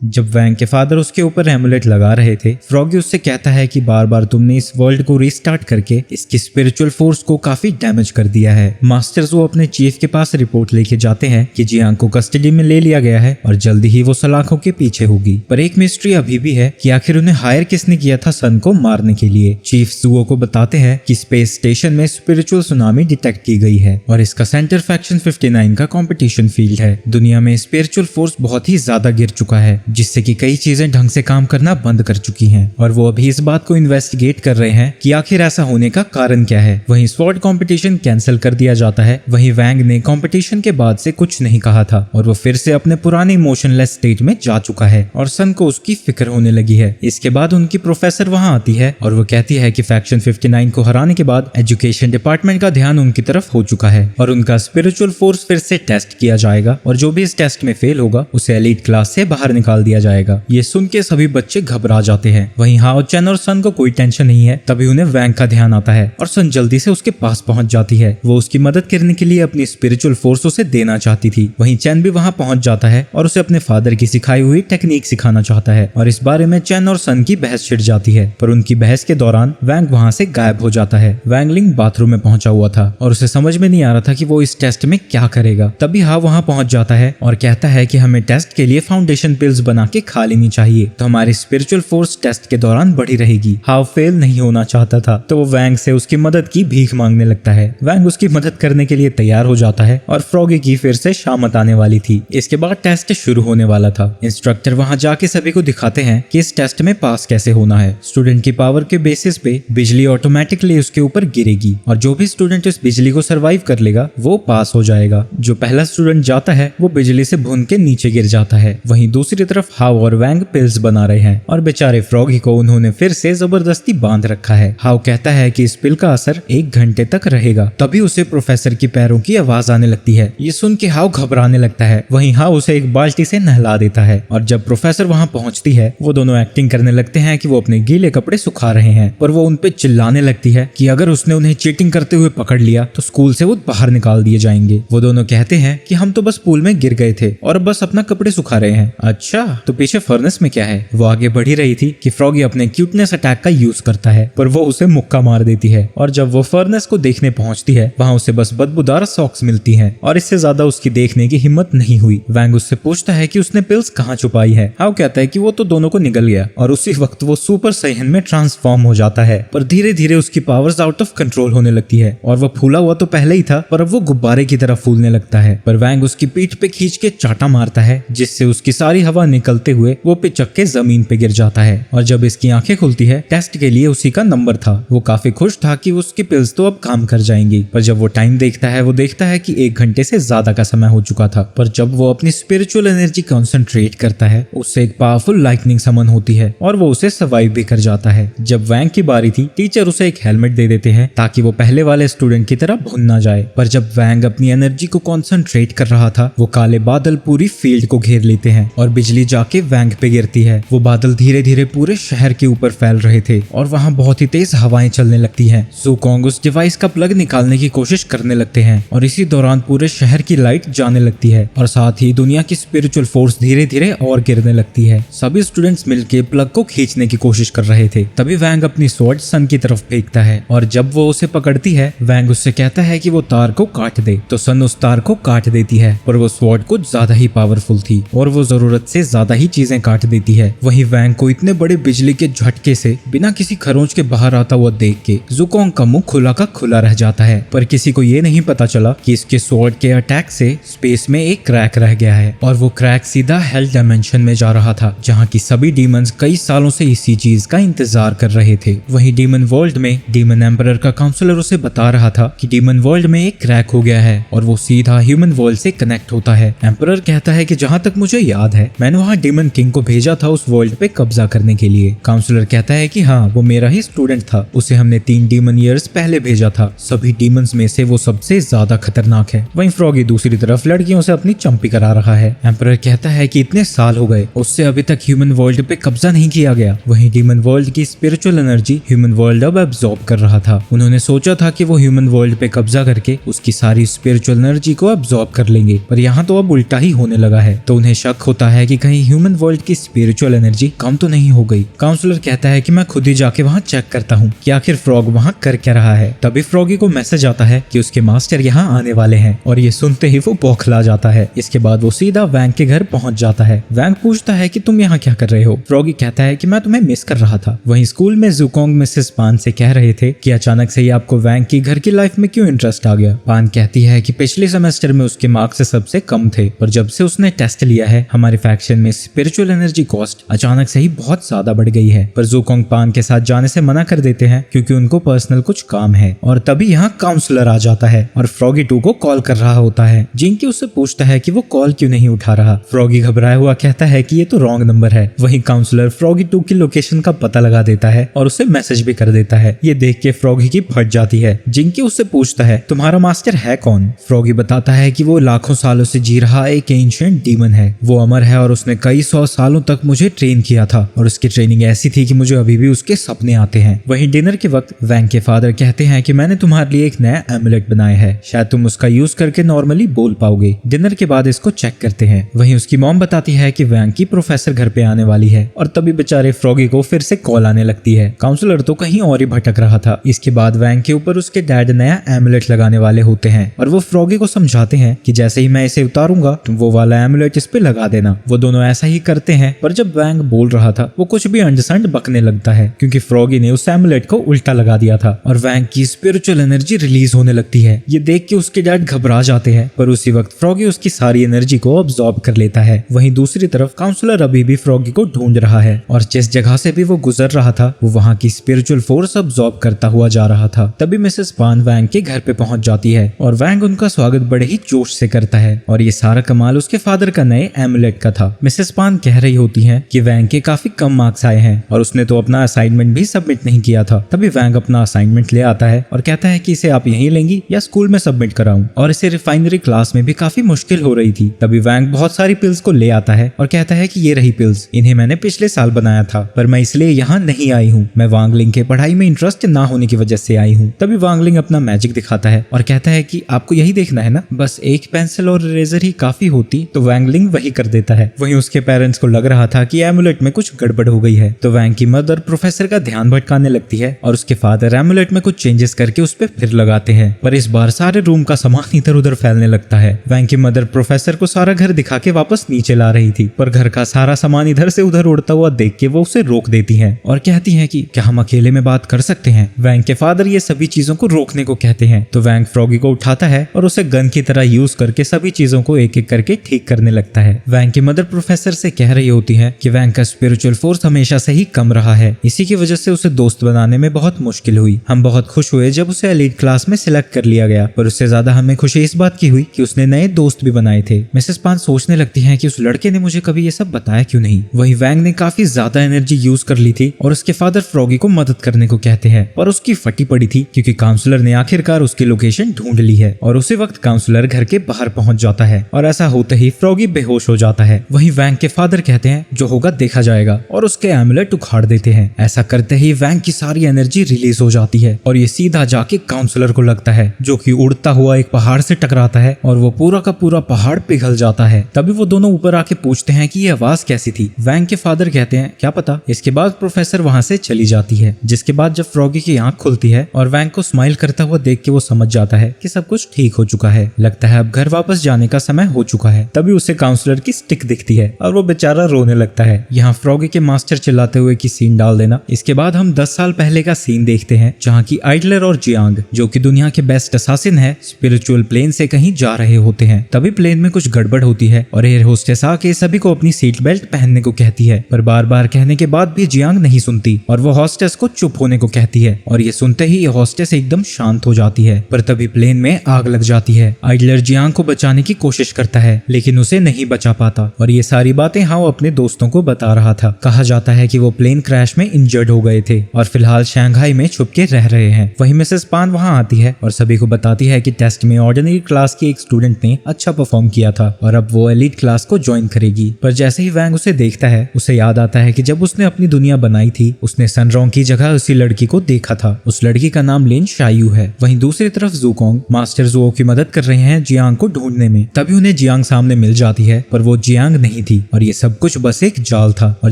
जब वैंग के फादर उसके ऊपर एमुलेट लगा रहे थे, फ्रॉगी उससे कहता है कि बार बार तुमने इस वर्ल्ड को रीस्टार्ट करके इसकी स्पिरिचुअल फोर्स को काफी डैमेज कर दिया है। मास्टर्स वो अपने चीफ के पास रिपोर्ट लेके जाते हैं कि जियांग को कस्टडी में ले लिया गया है और जल्दी ही वो सलाखों के पीछे होगी। पर एक मिस्ट्री अभी भी है कि आखिर उन्हें हायर किसने किया था सन को मारने के लिए। चीफ जुओ को बताते हैं कि स्पेस स्टेशन में स्पिरिचुअल सुनामी डिटेक्ट की गई है और इसका सेंटर फैक्शन 59 का कंपटीशन फील्ड है। दुनिया में स्पिरिचुअल फोर्स बहुत ही ज्यादा गिर चुका है, जिससे कि कई चीजें ढंग से काम करना बंद कर चुकी हैं और वो अभी इस बात को इन्वेस्टिगेट कर रहे हैं कि आखिर ऐसा होने का कारण क्या है। वहीं स्वॉर्ड कंपटीशन कैंसिल कर दिया जाता है। वहीं वैंग ने कंपटीशन के बाद से कुछ नहीं कहा था और वो फिर से अपने पुराने इमोशनलेस स्टेट में जा चुका है और सन को उसकी फिक्र होने लगी है। इसके बाद उनकी प्रोफेसर वहां आती है और वो कहती है कि फैक्शन 59 को हराने के बाद एजुकेशन डिपार्टमेंट का ध्यान उनकी तरफ हो चुका है और उनका स्पिरिचुअल फोर्स फिर से टेस्ट किया जाएगा और जो भी इस टेस्ट में फेल होगा उसे एलीट क्लास से बाहर निकाल दिया जाएगा। ये सुन के सभी बच्चे घबरा जाते हैं। वहीं हाओ चेन और सन को कोई टेंशन नहीं है। तभी उन्हें वैंग का ध्यान आता है और सन जल्दी से उसके पास पहुंच जाती है। वो उसकी मदद करने के लिए अपनी स्पिरिचुअल फोर्स उसे देना चाहती थी। वहीं चैन भी वहां पहुंच जाता है और उसे अपने फादर की सिखाई हुई टेक्निक सिखाना चाहता है और इस बारे में चैन और सन की बहस छिड़ जाती है। पर उनकी बहस के दौरान वैंग वहां से गायब हो जाता है। वैंगलिंग बाथरूम में पहुंचा हुआ था और उसे समझ में नहीं आ रहा था कि वो इस टेस्ट में क्या करेगा। तभी हाओ वहां पहुंच जाता है और कहता है कि हमें टेस्ट के लिए फाउंडेशन पिल्स बना के खा लेनी चाहिए तो हमारी स्पिरिचुअल फोर्स टेस्ट के दौरान बढ़ी रहेगी। हाओ फेल नहीं होना चाहता था तो वो वैंग से उसकी मदद की भीख मांगने लगता है। वैंग उसकी मदद करने के लिए तैयार हो जाता है और फ्रॉगी की फिर से शामत आने वाली थी। इसके बाद टेस्ट शुरू होने वाला था। इंस्ट्रक्टर वहां जाके सभी को दिखाते हैं कि इस टेस्ट में पास कैसे होना है। स्टूडेंट की पावर के बेसिस पे बिजली ऑटोमेटिकली उसके ऊपर गिरेगी और जो भी स्टूडेंट इस बिजली को सरवाइव कर लेगा वो पास हो जाएगा। जो पहला स्टूडेंट जाता है वो बिजली से भून के नीचे गिर जाता है। वहीं दूसरी तरफ हाओ और वैंग पिल्स बना रहे हैं और बेचारे फ्रॉगी को उन्होंने फिर से जबरदस्ती बांध रखा है। हाओ कहता है कि इस पिल का असर 1 घंटे तक रहेगा। तभी उसे प्रोफेसर की पैरों की आवाज आने लगती है। ये सुन के हाओ घबराने लगता है। वहीं हाओ उसे एक बाल्टी से नहला देता है और जब प्रोफेसर वहां पहुंचती है वो दोनों एक्टिंग करने लगते हैं कि वो अपने गीले कपड़े सुखा रहे हैं। पर वो उनपे चिल्लाने लगती है कि अगर उसने उन्हें चीटिंग करते हुए पकड़ लिया तो स्कूल से वो बाहर निकाल दिए जाएंगे। वो दोनों कहते हैं कि हम तो बस पूल में गिर गए थे और बस अपना कपड़े सुखा रहे हैं। अच्छा, तो पीछे फर्नेस में क्या है? वो आगे बढ़ी रही थी कि फ्रॉगी अपने क्यूटनेस अटैक का यूज करता है पर वो उसे मुक्का मार देती है और जब वो फर्नेस को देखने पहुंचती है वहां उसे बस बदबूदार सॉक्स मिलती हैं और इससे ज्यादा उसकी देखने की हिम्मत नहीं हुई। वैंग उससे पूछता है कि उसने पिल्स कहाँ छुपाई है। हाओ कहता है कि वो तो दोनों को निगल गया और उसी वक्त वो सुपर साइयन में ट्रांसफॉर्म हो जाता है। पर धीरे धीरे उसकी पावर्स आउट ऑफ कंट्रोल होने लगती है और वो फूला हुआ तो पहले ही था पर अब वो गुब्बारे की तरह फूलने लगता है। पर वैंग उसकी पीठ पे खींच के चाटा मारता है जिससे उसकी सारी हवा निकलते हुए वो पिचक के जमीन पे गिर जाता है और जब इसकी आंखें खुलती है टेस्ट के लिए उसी का नंबर था। वो काफी खुश था कि उसकी पिल्स तो अब काम कर जाएंगी। पर जब वो टाइम देखता है वो देखता है कि 1 घंटे से ज्यादा का समय हो चुका था। पर जब वो अपनी स्पिरिचुअल एनर्जी कंसंट्रेट करता है उससे एक पावरफुल लाइटनिंग समन होती है और वो उसे सर्वाइव भी कर जाता है। जब वैंग की बारी थी टीचर उसे एक हेलमेट दे देते हैं ताकि वो पहले वाले स्टूडेंट की तरह भून ना जाए। पर जब वैंग अपनी एनर्जी को कंसंट्रेट कर रहा था वो काले बादल पूरी फील्ड को घेर लेते हैं और बिजली जाके वैंग पे गिरती है। वो बादल धीरे धीरे पूरे शहर के ऊपर फैल रहे थे और वहाँ बहुत ही तेज हवाएं चलने लगती हैं। ज़ूकोंग उस डिवाइस का प्लग निकालने की कोशिश करने लगते हैं और इसी दौरान पूरे शहर की लाइट जाने लगती है और साथ ही दुनिया की स्पिरिचुअल फोर्स धीरे धीरे और गिरने लगती है। सभी स्टूडेंट्स मिलके प्लग को खींचने की कोशिश कर रहे थे। तभी वैंग अपनी स्वॉर्ड सन की तरफ फेंकता है और जब वो उसे पकड़ती है वैंग उससे कहता है कि वो तार को काट दे तो सन उस तार को काट देती है। पर वो स्वॉर्ड कुछ ज्यादा ही पावरफुल थी और वो जरूरत से ज्यादा ही चीजें काट देती है। वहीं वैंग को इतने बड़े बिजली के झटके से बिना किसी खरोंच के बाहर आता हुआ देख के ज़ूकोंग का मुंह खुला का खुला रह जाता है। पर किसी को ये नहीं पता चला कि इसके स्वॉर्ड के अटैक से स्पेस में एक क्रैक रह गया है और वो क्रैक सीधा हेल डायमेंशन में जा रहा था जहाँ की सभी डीमंस कई सालों से इसी चीज का इंतजार कर रहे थे। वहीं डीमन वर्ल्ड में डीमन एम्परर का काउंसलर उसे बता रहा था कि डीमन वर्ल्ड में एक क्रैक हो गया है और वो सीधा ह्यूमन वर्ल्ड से कनेक्ट होता है। एम्परर कहता है कि जहाँ तक मुझे याद है मैंने वहाँ डीमन किंग को भेजा था उस वर्ल्ड पे कब्जा करने के लिए। काउंसलर कहता है कि हाँ वो मेरा ही स्टूडेंट था, उसे हमने 3 डीमन ईयर्स पहले भेजा था। सभी डीमंस में से वो सबसे ज्यादा खतरनाक है। वहीं फ्रॉगी दूसरी तरफ लड़कियों से अपनी चंपी करा रहा है। एम्परर कहता है कि इतने साल हो गए उससे अभी तक ह्यूमन वर्ल्ड पे कब्जा नहीं किया गया। वहीं डीमन वर्ल्ड की स्पिरिचुअल एनर्जी ह्यूमन वर्ल्ड अब एब्जॉर्ब कर रहा था। उन्होंने सोचा था कि वो ह्यूमन वर्ल्ड पे कब्जा करके उसकी सारी स्पिरिचुअल एनर्जी को एब्जॉर्ब कर लेंगे पर यहाँ तो अब उल्टा ही होने लगा है। तो उन्हें शक होता है कि कहीं ह्यूमन वर्ल्ड की स्पिरिचुअल एनर्जी कम तो नहीं हो गई। काउंसलर कहता है कि मैं खुद ही जाके वहाँ चेक करता हूँ कि आखिर फ्रॉग वहाँ कर क्या रहा है। तभी फ्रॉगी को मैसेज आता है कि उसके मास्टर यहाँ आने वाले हैं और ये सुनते ही वो बौखला जाता है। इसके बाद वो सीधा वैंग के घर पहुंच जाता है। वैंग पूछता है कि तुम यहाँ क्या कर रहे हो। फ्रॉगी कहता है कि मैं तुम्हें मिस कर रहा था। वहीं स्कूल में ज़ुकोंग मिसेस पान से कह रहे थे कि अचानक से ही आपको वैंग की घर की लाइफ में क्यों इंटरेस्ट आ गया। पान कहती है कि पिछले सेमेस्टर में उसके मार्क्स सबसे कम थे, पर जब से उसने टेस्ट लिया है हमारे फैक्शन में स्पिरिचुअल एनर्जी कॉस्ट अचानक से ही बहुत ज्यादा बढ़ गई है। पर ज़ुकोंग पान के साथ जाने से मना कर देते हैं क्योंकि उनको पर्सनल कुछ काम है। और तभी यहाँ काउंसलर आ जाता है और फ्रॉगी 2 को कॉल कर रहा होता है। जिंकी उससे पूछता है कि वो कॉल क्यों नहीं उठा रहा। फ्रॉगी घबराया हुआ कहता है कि ये तो रॉन्ग नंबर है। वहीं काउंसलर फ्रॉगी 2 की लोकेशन का पता लगा देता है और उसे मैसेज भी कर देता है। ये देख के फ्रॉगी की फट जाती है। जिंकी उससे पूछता है तुम्हारा मास्टर है कौन। फ्रॉगी बताता है कि वो लाखों सालों से जी रहा एक एंशिएंट डीमन है। वो अमर है और उसने कई 100 सालों तक मुझे ट्रेन किया था और उसकी ट्रेनिंग ऐसी थी कि मुझे अभी भी उसके सपने आते हैं। वहीं डिनर के वक्त वैंग के फादर कहते हैं कि मैंने तुम्हारे लिए एक नया एमुलेट बनाया है, शायद तुम उसका यूज करके नॉर्मली बोल पाओगे। डिनर के बाद इसको चेक करते हैं। वहीं उसकी मॉम बताती है कि वैंग की प्रोफेसर घर पे आने वाली है और तभी बेचारे फ्रॉगी को फिर से कॉल आने लगती है। काउंसलर तो कहीं और ही भटक रहा था। इसके बाद वैंग के ऊपर उसके डैड नया एमुलेट लगाने वाले होते हैं और वो फ्रॉगी को समझाते हैं कि जैसे ही मैं इसे उतारूंगा तुम वो वाला एमुलेट इस पे लगा देना। वो दोनों ऐसा ही करते हैं, पर जब वैंग बोल रहा था वो कुछ भी अंडरस्टैंड बकने लगता है क्योंकि फ्रॉगी ने उस एमुलेट को उल्टा लगा दिया था और वैंग की स्पिरिचुअल एनर्जी रिलीज होने लगती है। ये देख के उसके डैड घबरा जाते हैं, पर उसी वक्त फ्रॉगी उसकी सारी एनर्जी को अब्सॉर्ब कर लेता है। वहीं दूसरी तरफ काउंसलर अभी भी फ्रॉगी को ढूंढ रहा है और जिस जगह से भी वो गुजर रहा था वो वहाँ की स्पिरिचुअल फोर्स अब्सॉर्ब करता हुआ जा रहा था। तभी मिसेस पान वैंग के घर पे पहुंच जाती है और वैंग उनका स्वागत बड़े ही जोश से करता है और ये सारा कमाल उसके फादर का नए एमुलेट का था। मिसेस पान कह रही होती है कि वैंग के काफी कम मार्क्स आए हैं और उसने तो अपना असाइनमेंट भी सबमिट नहीं किया था। तभी वैंग अपना असाइनमेंट ले आता है और कहता है कि इसे आप यहीं लेंगी या स्कूल में सबमिट कराऊं। और इसे रिफाइनरी क्लास में भी काफी मुश्किल हो रही थी। तभी वैंग बहुत सारी पिल्स को ले आता है और कहता है कि ये रही पिल्स, इन्हें मैंने पिछले साल बनाया था पर मैं इसलिए यहाँ नहीं आई हूँ, मैं वांगलिंग के पढ़ाई में इंटरेस्ट ना होने की वजह से आई हूँ। तभी वांगलिंग अपना मैजिक दिखाता है और कहता है कि आपको यही देखना है ना, बस एक पेंसिल और इरेजर ही काफी होती। तो वांगलिंग वही कर देता है। वहीं उसके पेरेंट्स को लग रहा था कि एमुलेट में कुछ गड़बड़ हो गई है, तो वैंग की मदर प्रोफेसर का ध्यान भटकाने लगती है और उसके फादर एमुलेट में कुछ चेंजेस करके उस पे फिर लगाते हैं। पर इस बार सारे रूम का सामान इधर उधर फैलने लगता है। वैंग की मदर प्रोफेसर को सारा घर दिखा के वापस नीचे ला रही थी, पर घर का सारा सामान इधर से उधर उड़ता हुआ देख के वो उसे रोक देती है और कहती है कि क्या हम अकेले में बात कर सकते हैं। वैंग के फादर ये सभी चीजों को रोकने को कहते हैं, तो वैंग फ्रॉगी को उठाता है और उसे गन की तरह यूज करके सभी चीजों को एक एक करके ठीक करने लगता है। वैंग की मदर प्रोफेसर से कह रही होती है कि वैंग का स्पिरिचुअल फोर्स हमेशा से ही कम रहा है, इसी की वजह से उसे दोस्त बनाने में बहुत मुश्किल हुई। हम बहुत खुश हुए जब उसे एलीट क्लास में सिलेक्ट कर लिया गया, पर उससे ज्यादा हमें खुशी इस बात की हुई कि उसने नए दोस्त भी बनाए थे। मिसेस पान सोचने लगती है कि उस लड़के ने मुझे कभी ये सब बताया क्यों नहीं। वहीं वैंग ने काफी ज्यादा एनर्जी यूज कर ली थी और उसके फादर फ्रॉगी को मदद करने को कहते हैं, पर उसकी फटी पड़ी थी क्योंकि काउंसलर ने आखिरकार उसकी लोकेशन ढूंढ ली है। और उसी वक्त काउंसलर घर के बाहर पहुंच जाता है और ऐसा होते ही फ्रॉगी बेहोश हो जाता है। वहीं वैंग के फादर कहते हैं जो होगा देखा जाएगा और उसके एमुलेट उखाड़ देते हैं। ऐसा करते ही वैंग की सारी एनर्जी रिलीज हो जाती है और ये सीधा जाके काउंसलर को लगता है, जो कि उड़ता हुआ एक पहाड़ से टकराता है और वो पूरा का पूरा पहाड़ पिघल जाता है। तभी वो दोनों ऊपर आके पूछते हैं कि ये आवाज कैसी थी। वैंग के फादर कहते हैं क्या पता। इसके बाद प्रोफेसर वहां से चली जाती है, जिसके बाद जब फ्रॉगी की आंख खुलती है और वैंग को स्माइल करता हुआ देख के वो समझ जाता है कि सब कुछ ठीक हो चुका है। लगता है अब घर वापस जाने का समय हो चुका है। तभी उसे काउंसलर की स्टिक दिखती है और वो बेचारा रोने लगता है। यहाँ फ्रॉगी के मास्टर चिल्लाते हुए की सीन डाल देना। इसके बाद हम 10 साल पहले का सीन देखते हैं, जहाँ की आइडलर और जियांग, जो कि दुनिया के बेस्ट असासिन है, स्पिरिचुअल प्लेन से कहीं जा रहे होते हैं। तभी प्लेन में कुछ गड़बड़ होती है और एयर होस्टेस आके सभी को अपनी सीट बेल्ट पहनने को कहती है, पर बार बार कहने के बाद भी जियांग नहीं सुनती और वो हॉस्टेस को चुप होने को कहती है। और ये सुनते ही ये हॉस्टेस एकदम शांत हो जाती है, पर तभी प्लेन में आग लग जाती है। आइडलर जियांग को बचाने की कोशिश करता है लेकिन उसे नहीं बचा पाता और ये सारी बातें हाओ अपने दोस्तों को बता रहा था। कहा जाता है कि वो प्लेन क्रैश में इंजर्ड हो गए थे और फिलहाल शंघाई में छुप के रह रहे हैं। वहीं मिसेस पान वहां आती है और सभी को बताती है कि टेस्ट में ऑर्डिनरी क्लास की एक स्टूडेंट ने अच्छा परफॉर्म किया था और अब वो एलीट क्लास को ज्वाइन करेगी। पर जैसे ही वैंग उसे देखता है उसे याद आता है कि जब उसने अपनी दुनिया बनाई थी उसने सनरॉन्ग की जगह उसी लड़की को देखा था। उस लड़की का नाम लिन शायू है। वहीं दूसरी तरफ ज़ुकोंग मास्टर ज़ुओ की मदद कर रहे हैं जियांग को ढूंढने में। तभी उन्हें जियांग सामने मिल जाती है, पर वो जियांग नहीं नहीं थी और ये सब कुछ बस एक जाल था। और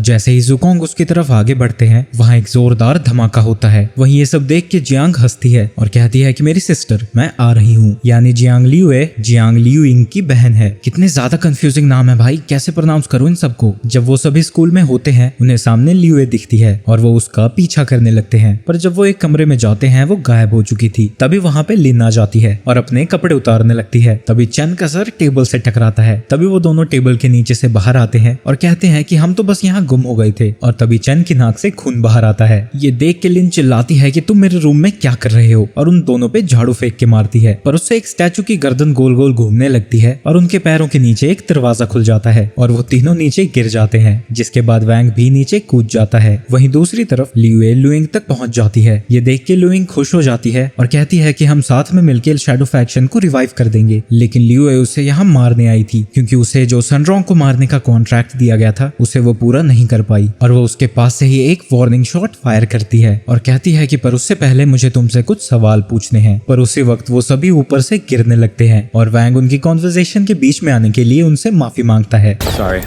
जैसे ही जुकोंग उसकी तरफ आगे बढ़ते हैं वहाँ एक जोरदार धमाका होता है। वहीं ये सब देख के जियांग हंसती है और कहती है कि मेरी सिस्टर, मैं आ रही हूँ। यानी जियांग लियुए जियांग लियुइंग की बहन है। कितने ज्यादा कंफ्यूजिंग नाम है भाई, कैसे प्रोनाउंस करूँ इन सबको। जब वो सभी स्कूल में होते हैं उन्हें सामने लियुए दिखती है और वो उसका पीछा करने लगते हैं, पर जब वो एक कमरे में जाते हैं वो गायब हो चुकी थी। तभी वहाँ पे लिन आ जाती है और अपने कपड़े उतारने लगती है। तभी चेन का सर टेबल से टकराता है। तभी वो दोनों टेबल के नीचे से बाहर आते हैं और कहते हैं कि हम तो बस यहाँ गुम हो गए थे। और तभी चेन की नाक से खून बाहर आता है। ये देख के लिन चिल्लाती है कि तुम मेरे रूम में क्या कर रहे हो, और उन दोनों पे झाड़ू फेंक के मारती है। पर उससे एक स्टैचू की गर्दन गोल गोल घूमने लगती है और उनके पैरों के नीचे एक दरवाजा खुल जाता है और वो तीनों नीचे गिर जाते हैं, जिसके बाद वैंग भी नीचे कूद जाता है। वहीं दूसरी तरफ लियुए लुइंग तक पहुंच जाती है। ये देख के लुइंग खुश हो जाती है और कहती है कि हम साथ में मिलकर शैडो फैक्शन को रिवाइव कर देंगे। लेकिन लियुए उसे यहाँ मारने आई थी क्योंकि उसे जो सनरॉन्ग को मारने का कॉन्ट्रैक्ट दिया गया था उसे वो पूरा नहीं कर पाई, और वो उसके पास से ही एक वार्निंग शॉट फायर करती है और कहती है कि पर उससे पहले मुझे तुमसे कुछ सवाल पूछने हैं। पर उसी वक्त वो सभी ऊपर से गिरने लगते हैं और वैंग उनकी कॉन्वर्सेशन के बीच में आने के लिए उनसे माफी मांगता है। Sorry.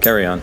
Carry on.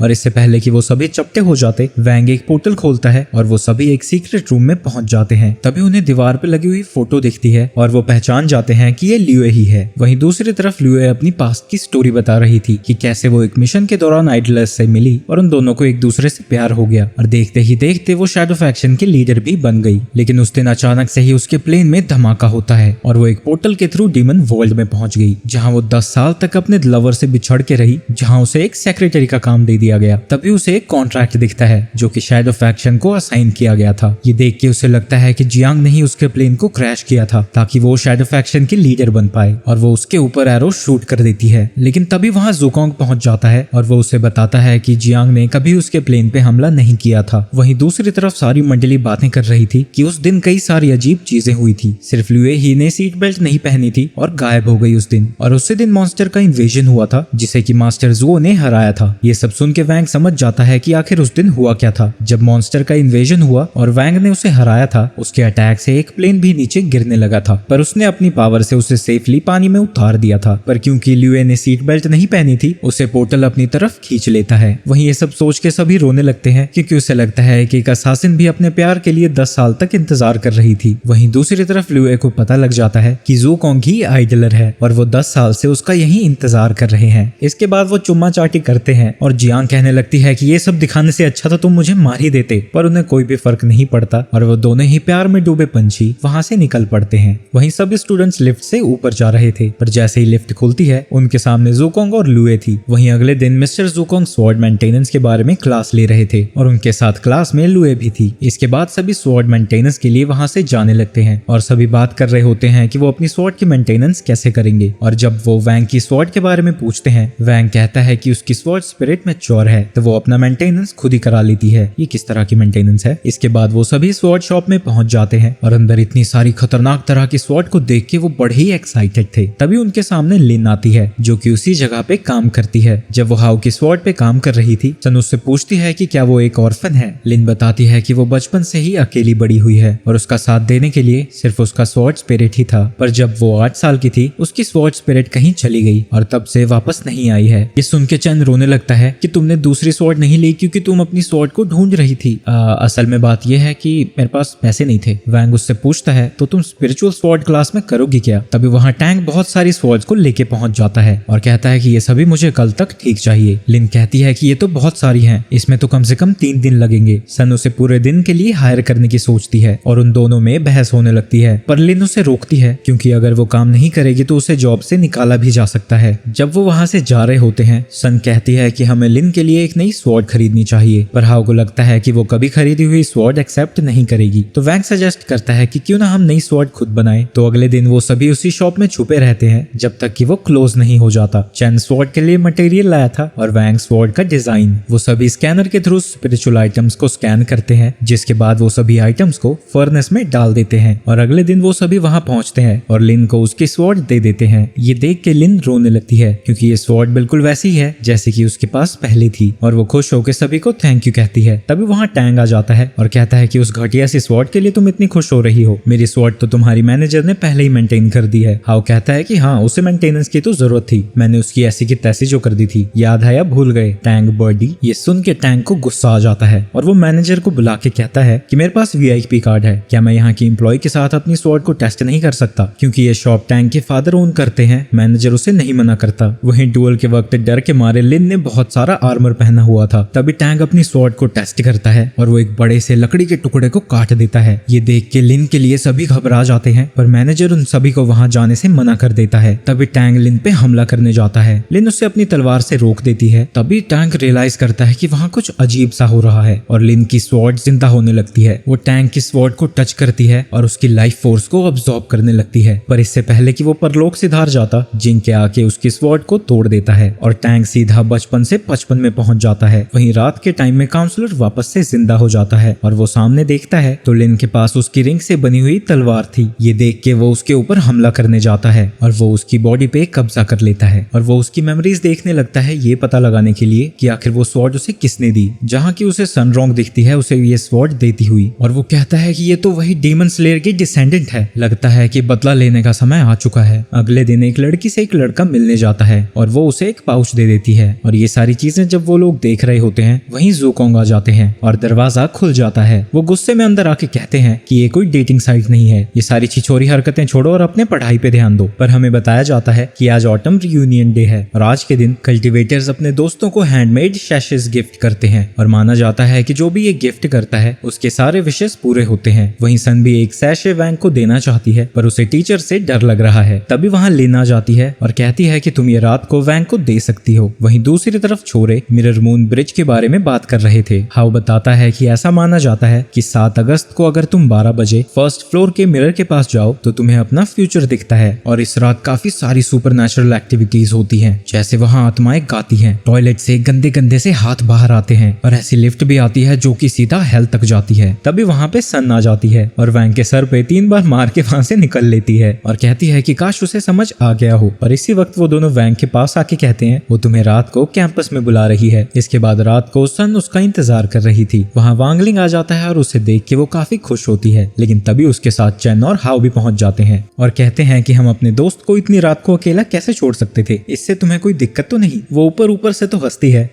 और इससे पहले कि वो सभी चपटे हो जाते, वैंग एक पोर्टल खोलता है और वो सभी एक सीक्रेट रूम में पहुंच जाते हैं। तभी उन्हें दीवार पे लगी हुई फोटो दिखती है और वो पहचान जाते हैं कि ये लियुए ही है। वहीं दूसरी तरफ लियुए अपनी पास्ट की स्टोरी बता रही थी कि कैसे वो एक मिशन के दौरान आइडलर्स से मिली और उन दोनों को एक दूसरे से प्यार हो गया, और देखते ही देखते वो शैडो फैक्शन के लीडर भी बन गई। लेकिन उस दिन अचानक से ही उसके प्लेन में धमाका होता है और वो एक पोर्टल के थ्रू डीमन वर्ल्ड में पहुंच गई, जहाँ वो 10 साल तक अपने लवर से बिछड़ के रही, जहाँ उसे एक सेक्रेटरी का काम दे दिया गया। तभी उसे एक कॉन्ट्रैक्ट दिखता है जो कि शैडो फैक्शन को असाइन किया गया था। ये देख के उसे लगता है कि जियांग ने ही उसके प्लेन को क्रैश किया था ताकि वो शैडो फैक्शन की लीडर बन पाए, और वो उसके ऊपर एरो शूट कर देती है। लेकिन तभी वहां जुकोंग पहुंच जाता है और वो उसे बताता है कि जियांग ने कभी उसके प्लेन पे हमला नहीं किया था। वहीं दूसरी तरफ सारी मंडली बातें कर रही थी कि उस दिन कई सारी अजीब चीजें हुई थी, सिर्फ लियुए ही ने सीट बेल्ट नहीं पहनी थी और गायब हो गई उस दिन, और उसी दिन मॉन्स्टर का इन्वेजन हुआ था जिसे कि मास्टर जुओ ने हराया था। ये सब सुन के वैंग समझ जाता है कि आखिर उस दिन हुआ क्या था। जब मॉन्स्टर का इन्वेजन हुआ और वैंग ने उसे हराया था, उसके अटैक से एक प्लेन भी नीचे गिरने लगा था, पर उसने अपनी पावर से उसे सेफली पानी में उतार दिया था। पर क्योंकि लियुए ने सीट बेल्ट नहीं पहनी थी, उसे पोर्टल अपनी तरफ खींच लेता है। वहीं ये सब सोच के सभी रोने लगते हैं क्योंकि उसे लगता है कि एक असासिन भी अपने प्यार के लिए 10 साल तक इंतजार कर रही थी। वहीं दूसरी तरफ लियुए को पता लग जाता है कि जुकोंग ही आइडलर है और वो 10 साल से उसका यही इंतजार कर रहे हैं। इसके बाद वो चुम्मा चाटी करते हैं और जियांग कहने लगती है कि ये सब दिखाने से अच्छा तो तुम मुझे मार ही देते, पर उन्हें कोई भी फर्क नहीं पड़ता और वो दोनों ही प्यार में डूबे पंछी वहां से निकल पड़ते हैं। वहीं सभी स्टूडेंट्स लिफ्ट से ऊपर जा रहे थे, पर जैसे ही लिफ्ट खुलती है उनके सामने जुकोंग और लियुए थी। वहीं अगले दिन मिस्टर जुकोंग स्वॉर्ड मेंटेनेंस के बारे में क्लास ले रहे थे और उनके साथ क्लास में लियुए भी थी। इसके बाद सभी स्वॉर्ड मेंटेनेंस के लिए वहां से जाने लगते हैं और सभी बात कर रहे होते हैं कि वो अपनी स्वॉर्ड की मेंटेनेंस कैसे करेंगे। और जब वो वैंग की स्वॉर्ड के बारे में पूछते हैं, वैंग कहता है कि उसकी स्वॉर्ड स्पिरिट में चोर है तो वो अपना मेंटेनेंस खुद ही करा लेती है। ये किस तरह की मेंटेनेंस है। इसके बाद वो सभी स्वॉर्ड शॉप में पहुंच जाते हैं और अंदर इतनी सारी खतरनाक तरह की स्वॉर्ड को देख के वो बड़े ही एक्साइटेड थे। तभी उनके सामने लिन आती है जो कि उसी जगह पे काम करती है। जब वो हाउ की स्वॉर्ड पे काम कर रही थी, सन उससे पूछती है कि क्या वो एक ऑर्फन है। लिन बताती है कि वो बचपन से ही अकेली बड़ी हुई है और उसका साथ देने के लिए सिर्फ उसका स्वॉर्ड स्पिरिट ही था, पर जब वो 8 साल की थी उसकी स्वॉर्ड स्पिरिट कहीं चली गई और तब से वापस नहीं आई है। ये सुन के चैन रोने लगता है कि तुमने दूसरी स्वॉर्ड नहीं ली क्योंकि तुम अपनी स्वॉर्ड को ढूंढ रही थी। असल में बात यह है कि मेरे पास पैसे नहीं थे। वैंग उससे पूछता है तो तुम स्पिरिचुअल स्वॉर्ड क्लास में करोगी क्या। तभी वहां टैंक बहुत सारी स्वॉर्ड्स को लेके पहुंच जाता है और कहता है कि ये सभी मुझे कल तक ठीक चाहिए। लिन कहती है कि ये तो बहुत सारी हैं, इसमें तो कम से कम 3 दिन लगेंगे। सन उसे पूरे दिन के लिए हायर करने की सोचती है और उन दोनों में बहस होने लगती है, पर लिन उसे रोकती है क्योंकि अगर वो काम नहीं करेगी तो उसे जॉब से निकाला भी जा सकता है। जब वो वहां से जा रहे होते हैं, सन कहती है कि हमें लिन के लिए एक नई स्वॉर्ड खरीदनी चाहिए, पर हाउ को लगता है कि वो कभी खरीदी हुई स्वॉर्ड एक्सेप्ट नहीं करेगी। तो वैंग सजेस्ट करता है कि क्यों ना हम नई स्वॉर्ड खुद बनाए। तो अगले दिन वो सभी उसी शॉप में छुपे रहते हैं जब तक कि वो क्लोज नहीं हो जाता। चैन स्वॉर्ड के लिए मटेरियल लाया था और वैंग स्वॉर्ड का डिजाइन। वो सभी स्कैनर के थ्रू स्पिरिचुअल आइटम्स को स्कैन करते हैं, जिसके बाद वो सभी आइटम्स को फर्नेस में डाल देते हैं और अगले दिन वो सभी वहां पहुंचते हैं और लिन को उसकी स्वॉर्ड दे देते हैं। ये देख के लिन रोने लगती है क्योंकि ये स्वॉर्ड बिल्कुल वैसी है जैसे कि उसके पास पहले पहले थी और वो खुश होकर सभी को थैंक यू कहती है। तभी वहाँ टैंग आ जाता है और कहता है कि उस घटिया सी स्वॉर्ड के लिए तुम इतनी खुश हो रही हो, मेरी स्वॉर्ड तो तुम्हारी मैनेजर ने पहले ही मेंटेन कर दी है। हाउ कहता है कि हाँ, उसे मेंटेनेंस की तो जरूरत थी, मैंने उसकी ऐसी की तैसी जो कर दी थी, याद है या भूल गए टैंग बर्डी। ये सुन के टैंग को गुस्सा आ जाता है और वो मैनेजर को बुला के कहता है कि मेरे पास VIP कार्ड है, क्या मैं यहाँ की एम्प्लॉय के साथ अपनी स्वॉर्ड को टेस्ट नहीं कर सकता, क्योंकि ये शॉप टैंग के फादर ओन करते हैं। मैनेजर उसे नहीं मना करता। वहीं डुअल के वक्त डर के मारे लिन ने बहुत सारा आर्मर पहना हुआ था। तभी टैंग अपनी स्वॉर्ड को टेस्ट करता है और वो एक बड़े से लकड़ी के टुकड़े को काट देता है। ये देख के लिन के लिए सभी घबरा जाते हैं, पर मैनेजर उन सभी को वहां जाने से मना कर देता है। तभी टैंग लिन पे हमला करने जाता है। लिन उसे अपनी तलवार से रोक देती है। तभी टैंग रियलाइज करता है कि वहां कुछ अजीब सा हो रहा है और लिन की स्वॉर्ड जिंदा होने लगती है। वो टैंग की स्वॉर्ड को टच करती है और उसकी लाइफ फोर्स को अब्सॉर्ब करने लगती है। पर इससे पहले कि वो परलोक सिधार जाता, जिंके आके उसकी स्वॉर्ड को तोड़ देता है और टैंग सीधा बचपन से 55 में पहुंच जाता है। वहीं रात के टाइम में काउंसलर वापस से जिंदा हो जाता है और वो सामने देखता है तो लिन के पास उसकी रिंग से बनी हुई तलवार थी। ये देख के वो उसके ऊपर हमला करने जाता है और वो उसकी बॉडी पे कब्जा कर लेता है और वो उसकी मेमोरीज देखने लगता है, ये पता लगाने के लिए कि आखिर वो स्वॉर्ड उसे किसने दी। जहाँ की उसे सनरॉन्ग दिखती है उसे ये स्वॉर्ड देती हुई और वो कहता है कि ये तो वही डीमन स्लेयर की डिसेंडेंट है, लगता है कि बदला लेने का समय आ चुका है। अगले दिन एक लड़की से एक लड़का मिलने जाता है और वो उसे एक पाउच दे देती है और ये सारी चीजें जब वो लोग देख रहे होते हैं वहीं ज़ूकोंग आ जाते हैं और दरवाजा खुल जाता है। वो गुस्से में अंदर आके कहते हैं कि ये कोई डेटिंग साइट नहीं है, ये सारी छिछोरी हरकतें छोड़ो और अपने पढ़ाई पे ध्यान दो। पर हमें बताया जाता है कि आज ऑटम रियूनियन डे है और आज के दिन कल्टीवेटर्स अपने दोस्तों को हैंडमेड शैशेस गिफ्ट करते हैं और माना जाता है कि जो भी ये गिफ्ट करता है उसके सारे विशेष पूरे होते हैं। वहीं सन भी एक सैशे वैंग को देना चाहती है पर उसे टीचर से डर लग रहा है। तभी वहाँ लिन आ जाती है और कहती है कि तुम ये रात को वैंग को दे सकती हो। वहीं दूसरी तरफ छोरे मिरर मून ब्रिज के बारे में बात कर रहे थे। हाउ बताता है कि ऐसा माना जाता है कि 7 अगस्त को अगर तुम 12 बजे फर्स्ट फ्लोर के मिरर के पास जाओ तो तुम्हें अपना फ्यूचर दिखता है और इस रात काफी सारी सुपरनैचुरल एक्टिविटीज होती हैं, जैसे वहाँ आत्माएं गाती हैं, टॉयलेट से गंदे गंदे से हाथ बाहर आते हैं और ऐसी लिफ्ट भी आती है जो कि सीधा हेल तक जाती है। तभी वहाँ पे सन आ जाती है और वैंग के सर पे 3 बार मार के वहाँ से निकल लेती है और कहती है कि काश उसे समझ आ गया हो। और इसी वक्त वो दोनों वैंग के पास आके कहते हैं वो तुम्हें रात को कैंपस में बुला रही है। इसके बाद रात को सन उसका इंतजार कर रही थी। वहाँ वांगलिंग आ जाता है और उसे देख के वो काफी खुश होती है, लेकिन तभी उसके साथ चेन और हाउ भी पहुंच जाते हैं और कहते हैं कि हम अपने दोस्त को इतनी रात को अकेला कैसे छोड़ सकते थे, इससे तुम्हें कोई दिक्कत तो नहीं। वो ऊपर ऊपर से तो हंसती है।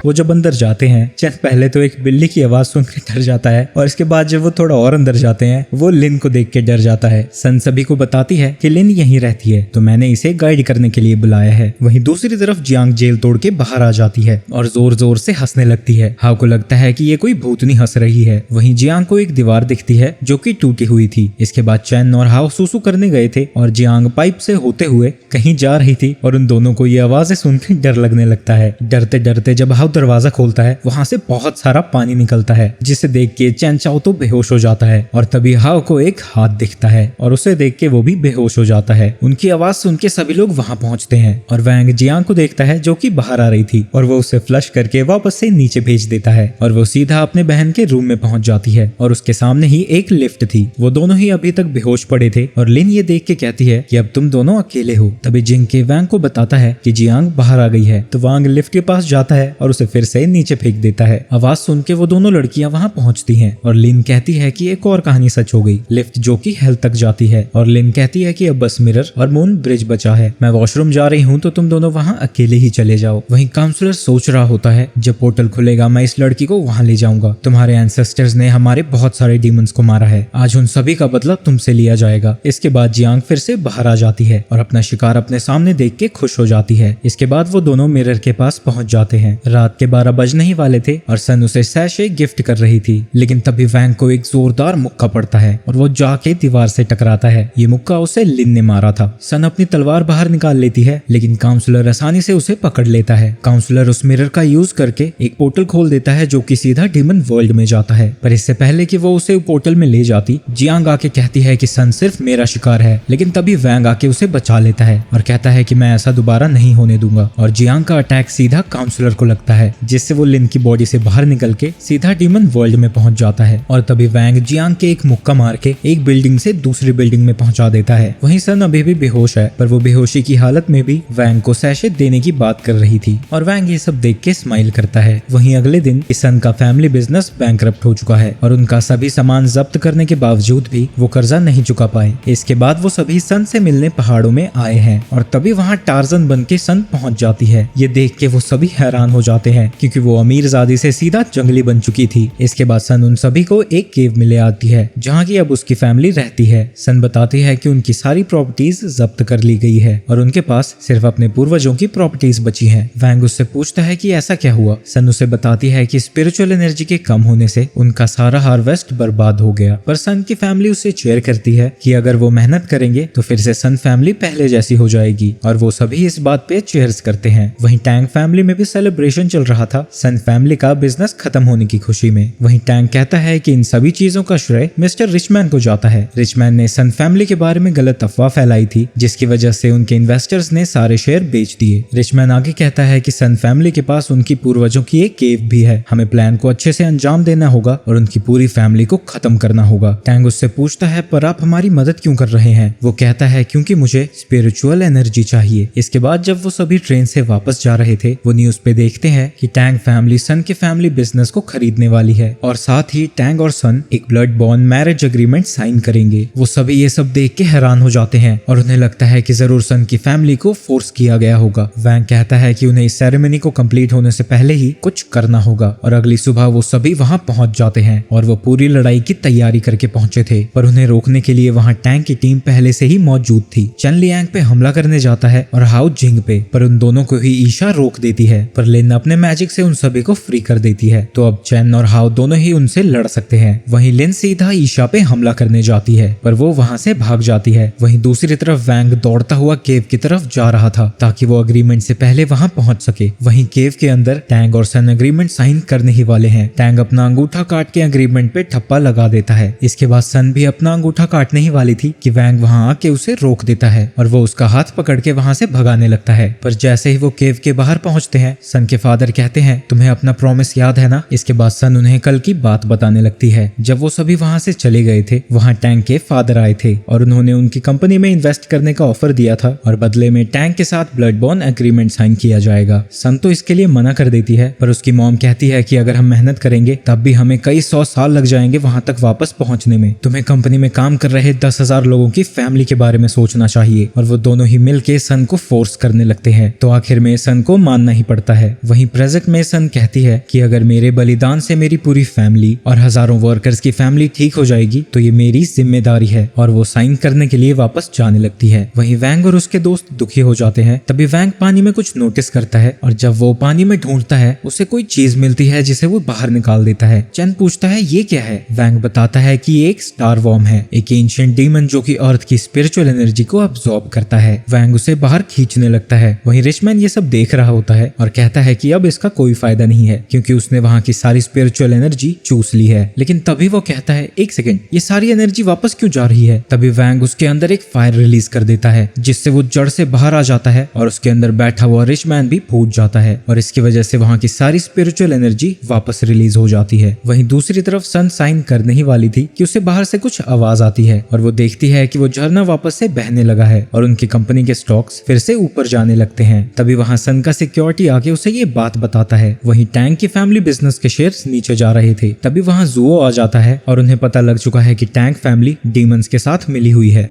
वो जब अंदर जाते हैं चेन पहले तो एक बिल्ली की आवाज सुनकर डर जाता है और इसके बाद जब वो थोड़ा और अंदर जाते हैं वो लिन को देख के डर जाता है। सन सभी को बताती है कि लिन यहीं रहती है तो मैंने इसे गाइड करने के लिए बुलाया है। वहीं दूसरी तरफ जियांग जेल तोड़ के बाहर आ जाती है और जोर जोर से हंसने लगती है। हाउ को लगता है कि ये कोई भूतनी हंस रही है। वहीं जियांग को एक दीवार दिखती है जो कि टूटी हुई थी। इसके बाद चैन और हाउ सुसु करने गए थे और जियांग पाइप से होते हुए कहीं जा रही थी और उन दोनों को ये आवाजें सुनकर डर लगने लगता है। डरते डरते जब हाउ दरवाजा खोलता है वहां से बहुत सारा पानी निकलता है, जिसे देख के चैन चाओ तो बेहोश हो जाता है और तभी हाउ को एक हाथ दिखता है और उसे देख के वो भी बेहोश हो जाता है। उनकी आवाज सुन के सभी लोग वहां पहुंचते हैं और वैंग जियांग को देखता है जो कि बाहर आ रही थी और वो उसे फ्लश करके वापस से नीचे भेज देता है और वो सीधा अपने बहन के रूम में पहुंच जाती है और उसके सामने ही एक लिफ्ट थी। वो दोनों ही अभी तक बेहोश पड़े थे और लिन ये देख के कहती है कि अब तुम दोनों अकेले हो। तभी जिंग के वैंग को बताता है कि जियांग बाहर आ गई है तो वांग लिफ्ट के पास जाता है और उसे फिर से नीचे फेंक देता है। आवाज सुन के वो दोनों लड़कियां वहां पहुंचती हैं और लिन कहती है कि एक और कहानी सच हो गई, लिफ्ट जो कि हेल तक जाती है और लिन कहती है कि अब बस मिरर और मून ब्रिज बचा है, मैं वॉशरूम जा रही हूँ तो तुम दोनों वहाँ अकेले ही चले जाओ। वहीं काउंसलर सोच रहा होता है जब पोर्टल खुलेगा मैं इस लड़की को वहाँ ले जाऊंगा, तुम्हारे एंसेस्टर्स ने हमारे बहुत सारे डीमंस को मारा है, आज उन सभी का बदला तुमसे लिया जाएगा। इसके बाद जियांग फिर से बाहर आ जाती है और अपना शिकार अपने सामने देख के खुश हो जाती है। इसके बाद वो दोनों मिरर के पास पहुंच जाते हैं। रात के 12 बजने ही वाले थे और सन उसे सैशे गिफ्ट कर रही थी, लेकिन तभी वैंग को एक जोरदार मुक्का पड़ता है और वो जाके दीवार से टकराता है। ये मुक्का उसे लिन ने मारा था। सन अपनी तलवार बाहर निकाल लेती है लेकिन काउंसलर आसानी से उसे पकड़ लेता है। काउंसलर उस मिरर का यूज करके एक पोर्टल खोल देता है जो कि सीधा डीमन वर्ल्ड में जाता है। पर इससे पहले कि वो उसे पोर्टल में ले जाती, जियांग आके कहती है कि सन सिर्फ मेरा शिकार है, लेकिन तभी वैंग आके उसे बचा लेता है और कहता है कि मैं ऐसा दोबारा नहीं होने दूंगा और जियांग का अटैक सीधा काउंसलर को लगता है है, जिससे वो लिन की बॉडी से बाहर निकल के सीधा डीमन वर्ल्ड में पहुंच जाता है और तभी वैंग जियांग के एक मुक्का मार के एक बिल्डिंग से दूसरी बिल्डिंग में पहुंचा देता है। वहीं सन अभी भी बेहोश है, पर वो बेहोशी की हालत में भी वैंग को सैशे देने की बात कर रही थी और वैंग ये सब देख के स्माइल करता है। वहीं अगले दिन सन का फैमिली बिजनेस बैंकरप्ट हो चुका है और उनका सभी सामान जब्त करने के बावजूद भी वो कर्जा नहीं चुका पाए। इसके बाद वो सभी सन से मिलने पहाड़ों में आए हैं और तभी वहाँ टार्जन बन के सन पहुंच जाती है। ये देख के वो सभी हैरान हो जाते हैं क्योंकि वो अमीरजादी से सीधा जंगली बन चुकी थी। इसके बाद सन उन सभी को एक केव में ले आती है जहाँ की अब उसकी फैमिली रहती है। सन बताती है कि उनकी सारी प्रॉपर्टीज जब्त कर ली गई है और उनके पास सिर्फ अपने पूर्वजों की प्रॉपर्टीज बची हैं। वैंग उससे पूछता है कि ऐसा क्या हुआ। सन उसे बताती है कि स्पिरिचुअल एनर्जी के कम होने से उनका सारा हार्वेस्ट बर्बाद हो गया, पर सन की फैमिली उसे चेयर करती है कि अगर वो मेहनत करेंगे तो फिर से सन फैमिली पहले जैसी हो जाएगी और वो सभी इस बात पे चेयर्स करते हैं। वहीं टैंग फैमिली में भी सेलिब्रेशन चल रहा था सन फैमिली का बिजनेस खत्म होने की खुशी में। वहीं टैंग कहता है कि इन सभी चीजों का श्रेय मिस्टर रिचमैन को जाता है। रिचमैन ने सन फैमिली के बारे में गलत अफवाह फैलाई थी जिसकी वजह से उनके इन्वेस्टर्स ने सारे शेयर बेच दिए। रिचमैन आगे कहता है कि सन फैमिली के पास उनकी पूर्वजों की एक केव भी है, हमें प्लान को अच्छे से अंजाम देना होगा और उनकी पूरी फैमिली को खत्म करना होगा। टैंग उससे पूछता है पर आप हमारी मदद क्यों कर रहे हैं। वो कहता है क्योंकि मुझे स्पिरिचुअल एनर्जी चाहिए। इसके बाद जब वो सभी ट्रेन से वापस जा रहे थे वो न्यूज पे देखते हैं कि टैंग फैमिली सन के फैमिली बिजनेस को खरीदने वाली है और साथ ही टैंग और सन एक blood bond marriage agreement sign करेंगे। वो सभी ये सब देख के हैरान हो जाते हैं और उन्हें लगता है कि जरूर सन की फैमिली को फोर्स किया गया होगा। वैंग कहता है कि उन्हें इस सेरेमनी को कंप्लीट होने से पहले ही कुछ करना होगा और अगली सुबह वो सभी वहां पहुंच जाते हैं और वो पूरी लड़ाई की तैयारी करके पहुंचे थे, पर उन्हें रोकने के लिए वहां टैंग की टीम पहले से ही मौजूद थी। चेन लियांग पे हमला करने जाता है और हाउ जिंग पे, पर उन दोनों को ही ईशा रोक देती है, पर लिन अपने मैजिक से उन सभी को फ्री कर देती है। तो अब चेन और हाउ दोनों ही उनसे लड़ सकते हैं। वहीं लिन सीधा ईशा पे हमला करने जाती है पर वो वहां से भाग जाती है। वहीं दूसरी तरफ वैंग दौड़ता हुआ केव की तरफ जा रहा था ताकि वो अग्रीमेंट से पहले वहां पहुंच सके। वहीं केव के अंदर टैंग और सन अग्रीमेंट साइन करने ही वाले हैं। टैंग अपना अंगूठा काट के अग्रीमेंट पे ठप्पा लगा देता है। इसके बाद सन भी अपना अंगूठा काटने ही वाली थी कि वैंग वहां आके उसे रोक देता है और वो उसका हाथ पकड़ के वहां से भगाने लगता है। पर जैसे ही वो केव के बाहर पहुंचते हैं सन के फादर कहते हैं तुम्हें अपना प्रॉमिस याद है ना। इसके बाद सन उन्हें कल की बात बताने लगती है। जब वो सभी वहां से चले गए थे वहां टैंग के फादर आए थे और उन्होंने उनकी कंपनी में इन्वेस्ट करने का ऑफर दिया था और बदले में टैंग के साथ ब्लड बॉन्ड एग्रीमेंट साइन किया जाएगा। सन तो इसके लिए मना कर देती है पर उसकी मॉम कहती है कि अगर हम मेहनत करेंगे तब भी हमें कई 100 साल लग जाएंगे वहां तक वापस पहुंचने में। तुम्हें कंपनी में काम कर रहे 10,000 लोगों की फैमिली के बारे में सोचना चाहिए। और वो दोनों ही मिलके सन को फोर्स करने लगते हैं तो आखिर में सन को मानना ही पड़ता है। वहीं प्रेजेंट में सन कहती है कि अगर मेरे बलिदान से मेरी पूरी फैमिली और हजारों वर्कर्स की फैमिली ठीक हो जाएगी तो ये मेरी जिम्मेदारी है और वो साइन करने के लिए वापस जाने लगती है। वहीं वैंग और उसके दोस्त दुखी हो जाते हैं। तभी वैंग पानी में कुछ नोटिस करता है और जब वो पानी में ढूंढता है उसे कोई चीज मिलती है जिसे वो बाहर निकाल देता है। चेन पूछता है ये क्या है। वैंग बताता है कि ये एक स्टार वॉर्म है, एक एंशिएंट डीमन जो कि अर्थ की स्पिरिचुअल एनर्जी को अब्सॉर्ब करता है। वैंग उसे बाहर खींचने लगता है। वहीं रिचमैन ये सब देख रहा होता है और कहता है कि अब इसका कोई फायदा नहीं है क्योंकि उसने वहां की सारी स्पिरिचुअल एनर्जी चूस ली है। लेकिन तभी वो कहता है एक सेकंड, ये सारी एनर्जी वापस क्यों जा रही है। तभी वैंग उसके अंदर एक फायर रिलीज कर देता है जिससे वो जड़ से बाहर आ जाता है और उसके अंदर बैठा हुआ रिचमैन भी फूट जाता है और इसकी वजह से वहां की सारी स्पिरिचुअल एनर्जी वापस रिलीज हो जाती है। वहीं दूसरी तरफ सन साइन करने ही वाली थी कि उसे बाहर से कुछ आवाज आती है और वो देखती है कि वो झरना वापस से बहने लगा है और उनकी कंपनी के स्टॉक्स फिर से ऊपर जाने लगते हैं। तभी वहां सन का सिक्योरिटी आके उसे ये बात बताता है। वहीं टैंग की फैमिली बिजनेस के शेयर्स नीचे जा रहे थे। तभी वहां जुओ आ जाता है और उन्हें पता लग चुका है कि टैंग फैमिली डीमंस के साथ मिली हुई है।